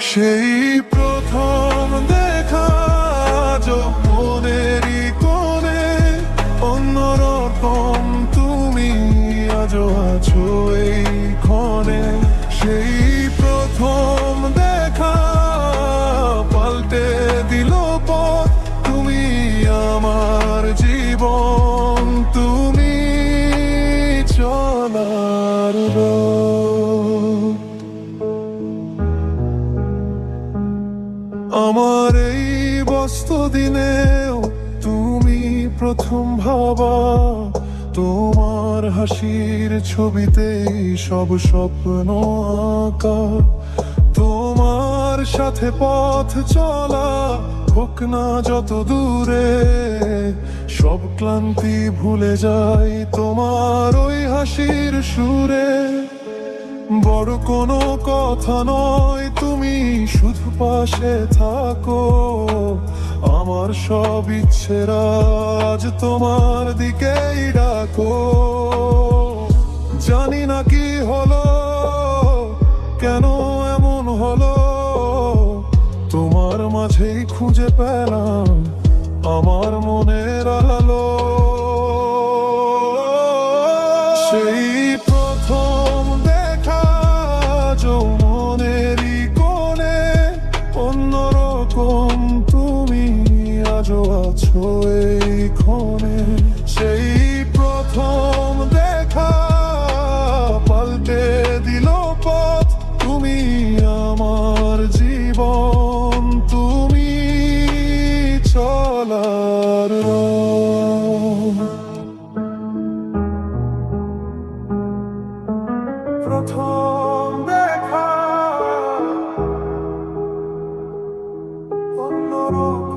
সেই প্রথম দেখা মনেরই কোণে অন্যরকম তুমি আজও আছো এই ক্ষণে। সেই প্রথম দেখা পাল্টে দিল পথ, তুমি আমার জীবন, তুমি চলার রোদ। আমার এই ব্যস্ত দিনেও তুমি প্রথম ভাবা, তোমার হাসির ছবিতেই সব স্বপ্ন আঁকা। তোমার সাথে পথ চলা হোক না যত দূরে, সব ক্লান্তি ভুলে যাই তোমার ওই হাসির সুরে। বড় কোনো কথা নয়, তুমি শুধু পাশে থাকো। আমার সব ইচ্ছেরা আজ তোমার দিকেই ডাকো। জানি না কি হলো, কেন এমন হলো, তোমার মাঝেই খুঁজে পেলাম আমার মনের আলো। সেই প্রথম দেখা যৌবনেরই কোণে অন্যরকম তুমি আজও আছো এই ক্ষণে। সেই প্রথম দেখা পাল্টে দিল পথ, তুমি আমার জীবন, তুমি চলার রোদ। প্রথম দেখা অন্যরকম।